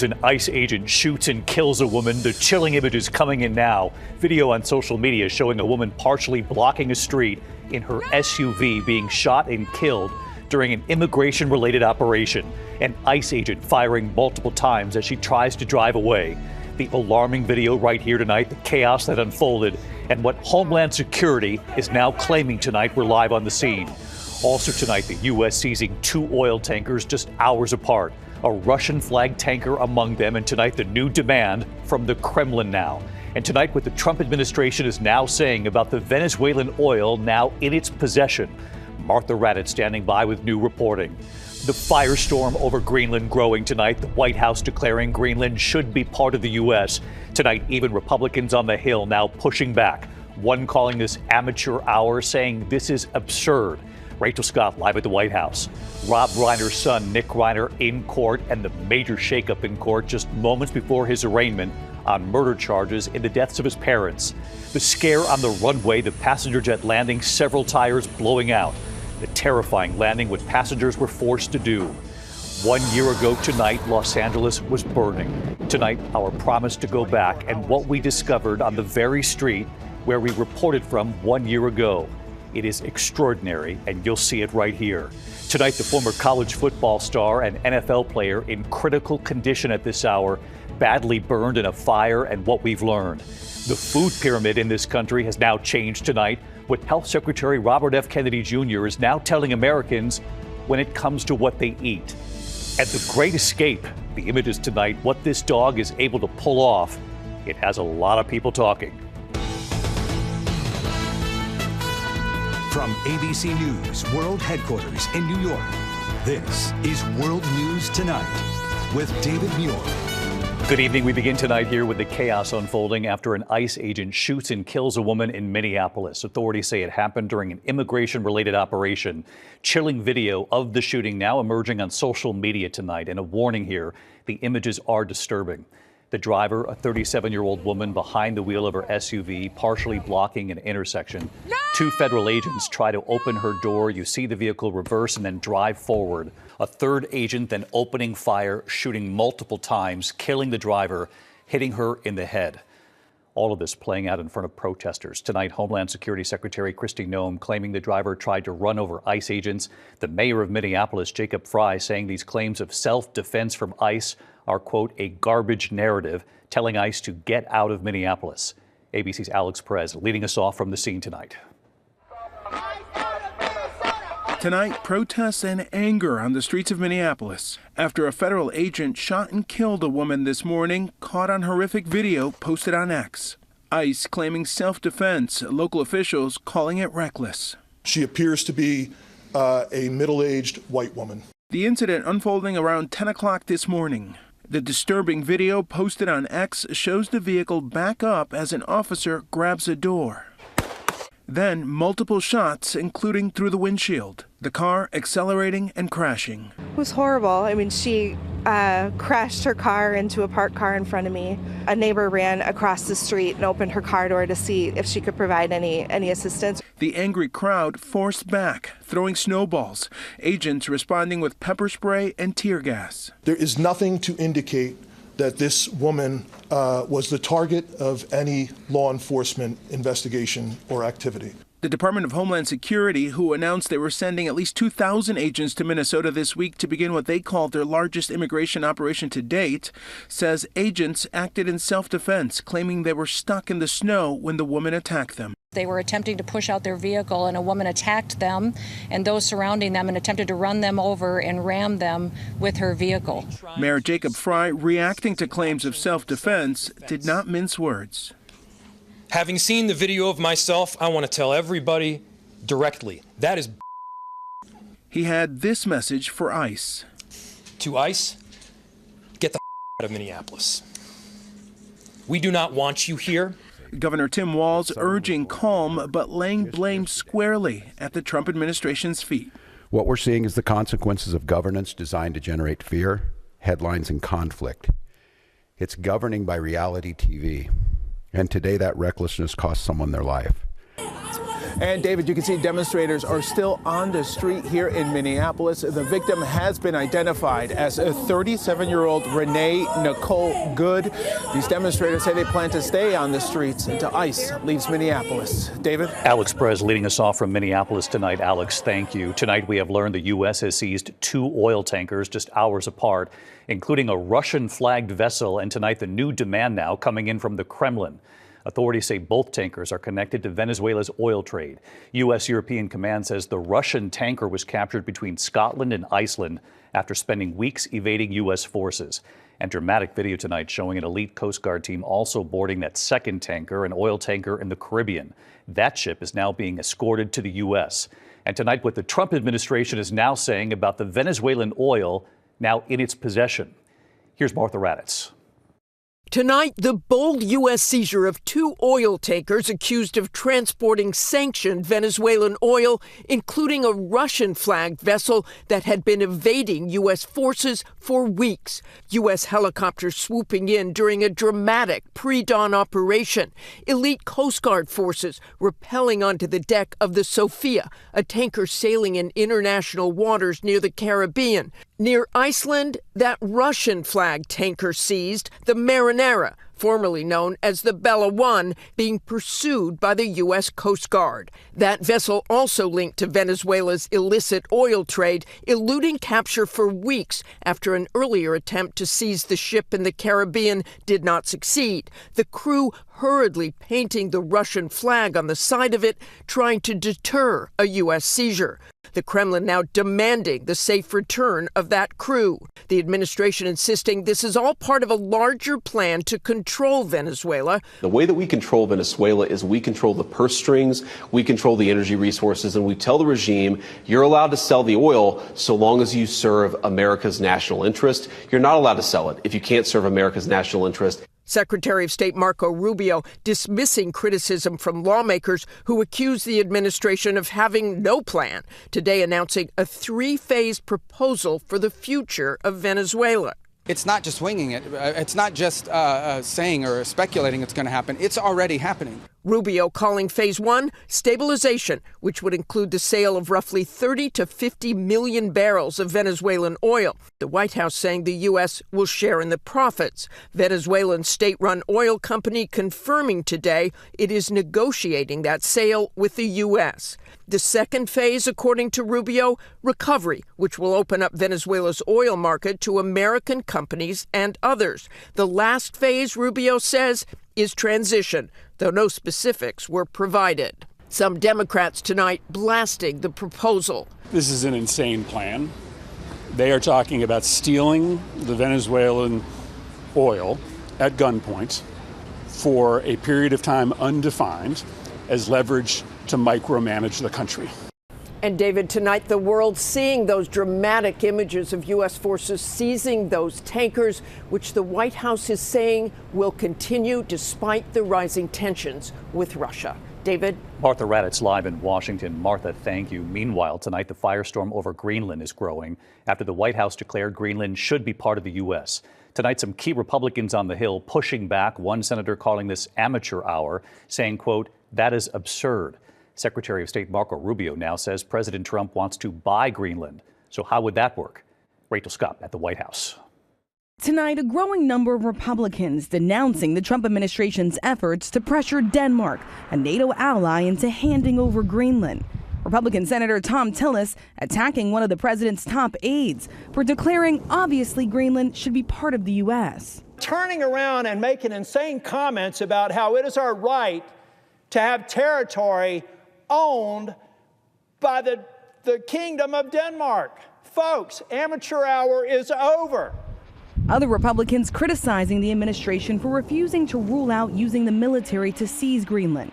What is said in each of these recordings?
An ICE agent shoots and kills a woman. The chilling images coming in now. Video on social media showing a woman partially blocking a street in her SUV being shot and killed during an immigration-related operation. An ICE agent firing multiple times as she tries to drive away. The alarming video right here tonight, the chaos that unfolded, and what Homeland Security is now claiming tonight. We're live on the scene. Also tonight, the U.S. seizing 2 oil tankers just hours apart. A Russian flag tanker among them, and tonight the new demand from the Kremlin now. And tonight what the Trump administration is now saying about the Venezuelan oil now in its possession. Martha Raddatz standing by with new reporting. The firestorm over Greenland growing tonight, the White House declaring Greenland should be part of the U.S. Tonight, even Republicans on the Hill now pushing back. One calling this amateur hour, saying this is absurd. Rachel Scott live at the White House. Rob Reiner's son, Nick Reiner, in court, and the major shakeup in court just moments before his arraignment on murder charges in the deaths of his parents. The scare on the runway, the passenger jet landing, several tires blowing out. The terrifying landing what passengers were forced to do. 1 year ago tonight, Los Angeles was burning. Tonight, our promise to go back and what we discovered on the very street where we reported from 1 year ago. It is extraordinary, and you'll see it right here. Tonight, the former college football star and NFL player in critical condition at this hour, badly burned in a fire, and what we've learned. The food pyramid in this country has now changed tonight. What Health Secretary Robert F. Kennedy Jr. is now telling Americans when it comes to what they eat. And the great escape, the images tonight, what this dog is able to pull off, it has a lot of people talking. From ABC News World Headquarters in New York, this is World News Tonight with David Muir. Good evening. We begin tonight here with the chaos unfolding after an ICE agent shoots and kills a woman in Minneapolis. Authorities say it happened during an immigration-related operation. Chilling video of the shooting now emerging on social media tonight. And a warning here, the images are disturbing. The driver, a 37-year-old woman behind the wheel of her SUV, partially blocking an intersection. 2 federal agents try to open her door. You see the vehicle reverse and then drive forward. A 3rd agent then opening fire, shooting multiple times, killing the driver, hitting her in the head. All of this playing out in front of protesters. Tonight, Homeland Security Secretary Kristi Noem claiming the driver tried to run over ICE agents. The mayor of Minneapolis, Jacob Frey, saying these claims of self-defense from ICE are, quote, a garbage narrative, telling ICE to get out of Minneapolis. ABC's Alex Perez leading us off from the scene tonight. Tonight, protests and anger on the streets of Minneapolis after a federal agent shot and killed a woman this morning, caught on horrific video posted on X. ICE claiming self-defense, local officials calling it reckless. She appears to be a middle-aged white woman. The incident unfolding around 10 o'clock this morning. The disturbing video posted on X shows the vehicle back up as an officer grabs a door. Then multiple shots, including through the windshield. The car accelerating and crashing. It was horrible. I mean, she crashed her car into a parked car in front of me. A neighbor ran across the street and opened her car door to see if she could provide any assistance. The angry crowd forced back, throwing snowballs. Agents responding with pepper spray and tear gas. There is nothing to indicate that this woman was the target of any law enforcement investigation or activity. The Department of Homeland Security, who announced they were sending at least 2,000 agents to Minnesota this week to begin what they called their largest immigration operation to date, says agents acted in self-defense, claiming they were stuck in the snow when the woman attacked them. They were attempting to push out their vehicle, and a woman attacked them and those surrounding them and attempted to run them over and ram them with her vehicle. Mayor Jacob Frey, reacting to claims of self-defense, did not mince words. Having seen the video of myself, I want to tell everybody directly, that is. He had this message for ICE. To ICE, get the out of Minneapolis. We do not want you here. Governor Tim Walz urging calm, but laying blame squarely at the Trump administration's feet. What we're seeing is the consequences of governance designed to generate fear, headlines, and conflict. It's governing by reality TV. And today that recklessness cost someone their life. And David, you can see demonstrators are still on the street here in Minneapolis. The victim has been identified as a 37-year-old Renee Nicole Good. These demonstrators say they plan to stay on the streets until ICE leaves Minneapolis. David? Alex Perez leading us off from Minneapolis tonight. Alex, thank you. Tonight we have learned the U.S. has seized 2 oil tankers just hours apart, including a Russian-flagged vessel, and tonight the new demand now coming in from the Kremlin. Authorities say both tankers are connected to Venezuela's oil trade. U.S. European Command says the Russian tanker was captured between Scotland and Iceland after spending weeks evading U.S. forces. And dramatic video tonight showing an elite Coast Guard team also boarding that second tanker, an oil tanker in the Caribbean. That ship is now being escorted to the U.S. And tonight, what the Trump administration is now saying about the Venezuelan oil now in its possession. Here's Martha Raddatz. Tonight, the bold U.S. seizure of 2 oil tankers accused of transporting sanctioned Venezuelan oil, including a Russian-flagged vessel that had been evading U.S. forces for weeks. U.S. helicopters swooping in during a dramatic pre-dawn operation. Elite Coast Guard forces rappelling onto the deck of the Sophia, a tanker sailing in international waters near the Caribbean. Near Iceland, that Russian-flagged tanker seized, the Marinera, formerly known as the Bella One, being pursued by the U.S. Coast Guard. That vessel also linked to Venezuela's illicit oil trade, eluding capture for weeks after an earlier attempt to seize the ship in the Caribbean did not succeed. The crew hurriedly painting the Russian flag on the side of it, trying to deter a U.S. seizure. The Kremlin now demanding the safe return of that crew. The administration insisting this is all part of a larger plan to control Venezuela. The way that we control Venezuela is we control the purse strings, we control the energy resources, and we tell the regime, you're allowed to sell the oil so long as you serve America's national interest. You're not allowed to sell it if you can't serve America's national interest. Secretary of State Marco Rubio dismissing criticism from lawmakers who accuse the administration of having no plan, today announcing a 3-phase proposal for the future of Venezuela. It's not just winging it. It's not just saying or speculating it's going to happen. It's already happening. Rubio calling Phase 1 stabilization, which would include the sale of roughly 30 to 50 million barrels of Venezuelan oil. The White House saying the U.S. will share in the profits. Venezuelan state-run oil company confirming today it is negotiating that sale with the U.S. The second phase, according to Rubio, recovery, which will open up Venezuela's oil market to American companies and others. The last phase, Rubio says, is transition, though no specifics were provided. Some Democrats tonight blasting the proposal. This is an insane plan. They are talking about stealing the Venezuelan oil at gunpoint for a period of time undefined as leverage to micromanage the country. And David, tonight the world seeing those dramatic images of U.S. forces seizing those tankers, which the White House is saying will continue despite the rising tensions with Russia. David? Martha Raddatz live in Washington. Martha, thank you. Meanwhile, tonight the firestorm over Greenland is growing after the White House declared Greenland should be part of the U.S. Tonight, some key Republicans on the Hill pushing back, one senator calling this amateur hour, saying, quote, that is absurd. Secretary of State Marco Rubio now says President Trump wants to buy Greenland. So how would that work? Rachel Scott at the White House. Tonight, a growing number of Republicans denouncing the Trump administration's efforts to pressure Denmark, a NATO ally, into handing over Greenland. Republican Senator Tom Tillis attacking one of the president's top aides for declaring obviously Greenland should be part of the U.S. Turning around and making insane comments about how it is our right to have territory owned by the Kingdom of Denmark. Folks, amateur hour is over. Other Republicans criticizing the administration for refusing to rule out using the military to seize Greenland.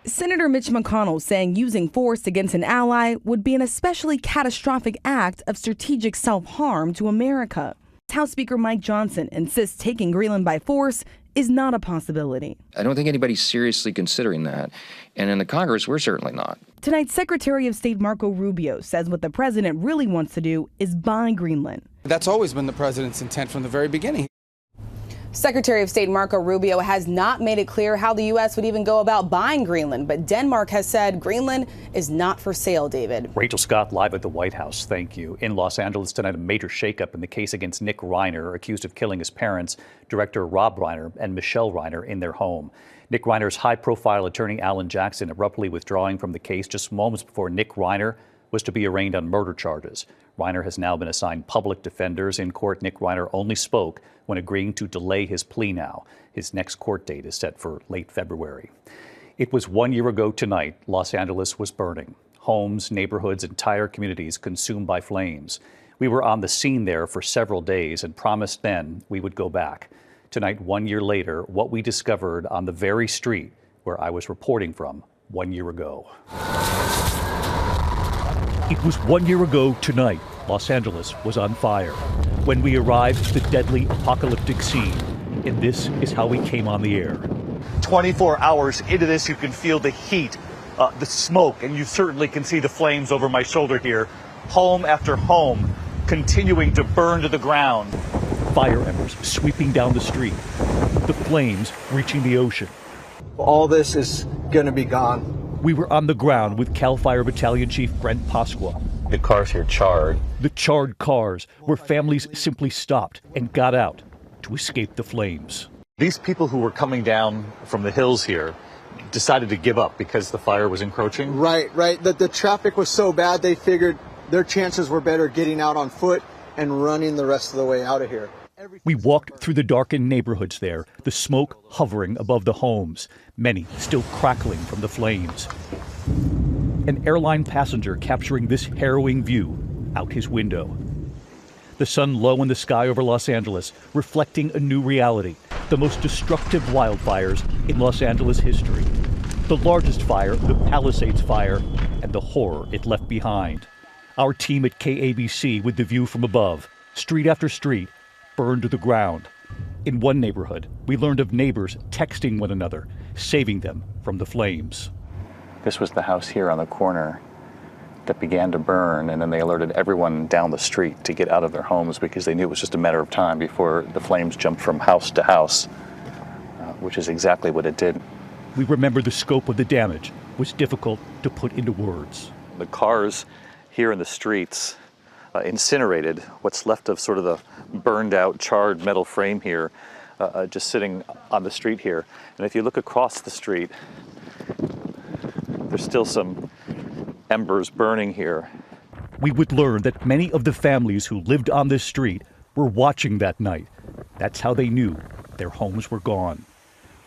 Senator Mitch McConnell saying using force against an ally would be an especially catastrophic act of strategic self-harm to America. House Speaker Mike Johnson insists taking Greenland by force is not a possibility. I don't think anybody's seriously considering that. And in the Congress, we're certainly not. Tonight, Secretary of State Marco Rubio says what the president really wants to do is buy Greenland. That's always been the president's intent from the very beginning. Secretary of State Marco Rubio has not made it clear how the U.S. would even go about buying Greenland, but Denmark has said Greenland is not for sale, David. Rachel Scott live at the White House. Thank you. In Los Angeles tonight, a major shakeup in the case against Nick Reiner, accused of killing his parents, director Rob Reiner and Michele Reiner, in their home. Nick Reiner's high-profile attorney Alan Jackson abruptly withdrawing from the case just moments before Nick Reiner was to be arraigned on murder charges. Reiner has now been assigned public defenders. In court, Nick Reiner only spoke when agreeing to delay his plea now. His next court date is set for late February. It was 1 year ago tonight Los Angeles was burning. Homes, neighborhoods, entire communities consumed by flames. We were on the scene there for several days and promised then we would go back. Tonight, 1 year later, what we discovered on the very street where I was reporting from 1 year ago. It was 1 year ago tonight Los Angeles was on fire. When we arrived to the deadly apocalyptic scene, and this is how we came on the air. 24 hours into this, you can feel the heat, the smoke, and you certainly can see the flames over my shoulder here. Home after home continuing to burn to the ground. Fire embers sweeping down the street, the flames reaching the ocean. All this is going to be gone. We were on the ground with Cal Fire Battalion Chief Brent Pasqua. The cars here charred. The charred cars where families simply stopped and got out to escape the flames. These people who were coming down from the hills here decided to give up because the fire was encroaching? Right. The traffic was so bad they figured their chances were better getting out on foot and running the rest of the way out of here. We walked through the darkened neighborhoods there, the smoke hovering above the homes, many still crackling from the flames. An airline passenger capturing this harrowing view out his window. The sun low in the sky over Los Angeles, reflecting a new reality, the most destructive wildfires in Los Angeles history. The largest fire, the Palisades fire, and the horror it left behind. Our team at KABC with the view from above, street after street, burned to the ground. In one neighborhood, we learned of neighbors texting one another, saving them from the flames. This was the house here on the corner that began to burn, and then they alerted everyone down the street to get out of their homes because they knew it was just a matter of time before the flames jumped from house to house, which is exactly what it did. We remember the scope of the damage was difficult to put into words. The cars here in the streets incinerated what's left of sort of the burned out, charred metal frame here, just sitting on the street here. And if you look across the street, there's still some embers burning here. We would learn that many of the families who lived on this street were watching that night. That's how they knew their homes were gone.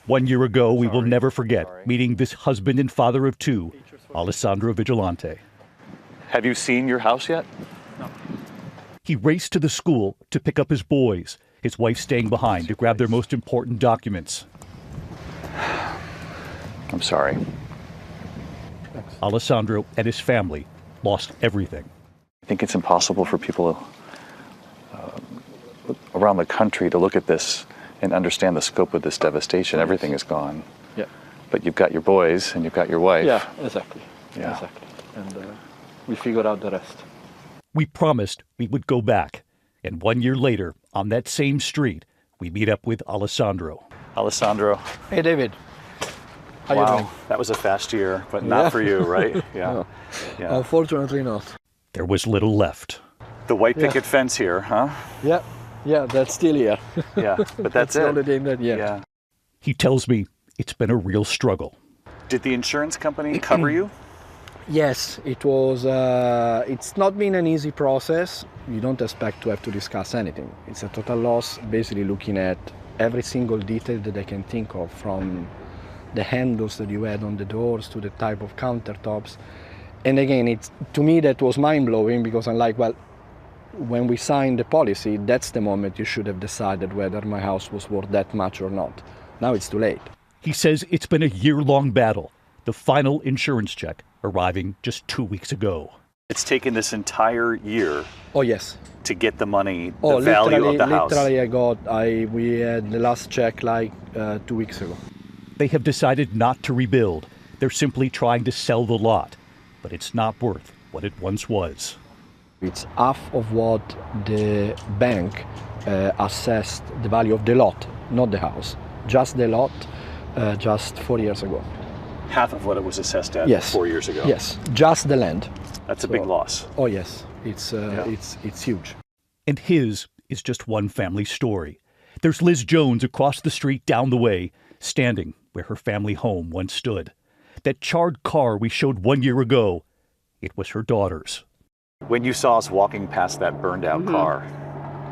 1 year ago, we will never forget meeting this husband and father of two, Alessandro Vigilante. Have you seen your house yet? No. He raced to the school to pick up his boys, his wife staying behind to grab their most important documents. I'm sorry. Alessandro and his family lost everything. I think it's impossible for people around the country to look at this and understand the scope of this devastation. Everything is gone. Yeah. But you've got your boys and you've got your wife. Yeah, exactly. Yeah. Exactly. And we figured out the rest. We promised we would go back. And 1 year later, on that same street, we meet up with Alessandro. Alessandro. Hey, David. How you doing? That was a fast year, but not for you, right? Yeah. No. Yeah. Unfortunately not. There was little left. The white picket fence here, huh? Yeah, that's still here. Yeah, but that's it. The only thing that, Yeah. He tells me it's been a real struggle. Did the insurance company cover you? Yes, it was. It's not been an easy process. You don't expect to have to discuss anything. It's a total loss, basically looking at every single detail that I can think of, from the handles that you had on the doors to the type of countertops. And again, to me that was mind-blowing, because I'm like, well, when we signed the policy, that's the moment you should have decided whether my house was worth that much or not. Now it's too late. He says it's been a year-long battle, the final insurance check arriving just 2 weeks ago. It's taken this entire year. Oh, yes. To get the money, the value of the house. Literally, we had the last check like 2 weeks ago. They have decided not to rebuild. They're simply trying to sell the lot, but it's not worth what it once was. It's half of what the bank assessed the value of the lot not the house, just the lot, just 4 years ago. Half of what it was assessed at Yes. 4 years ago. Yes, just the land. That's a big loss. Oh yes, it's huge. And his is just one family story. There's Liz Jones across the street down the way, standing where her family home once stood. That charred car we showed 1 year ago, it was her daughter's. When you saw us walking past that burned out car,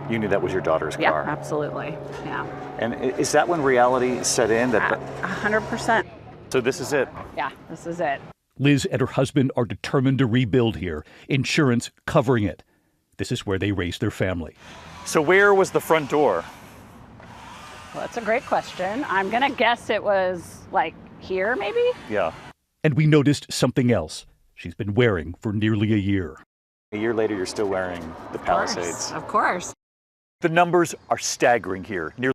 you knew that was your daughter's car. Yeah, absolutely. Yeah. And is that when reality set in? That 100%. So this is it. Yeah, this is it. Liz and her husband are determined to rebuild here, insurance covering it. This is where they raised their family. So where was the front door? Well, that's a great question. I'm going to guess it was like here, maybe? Yeah. And we noticed something else she's been wearing for nearly a year. A year later, you're still wearing the Palisades. Of course. The numbers are staggering here.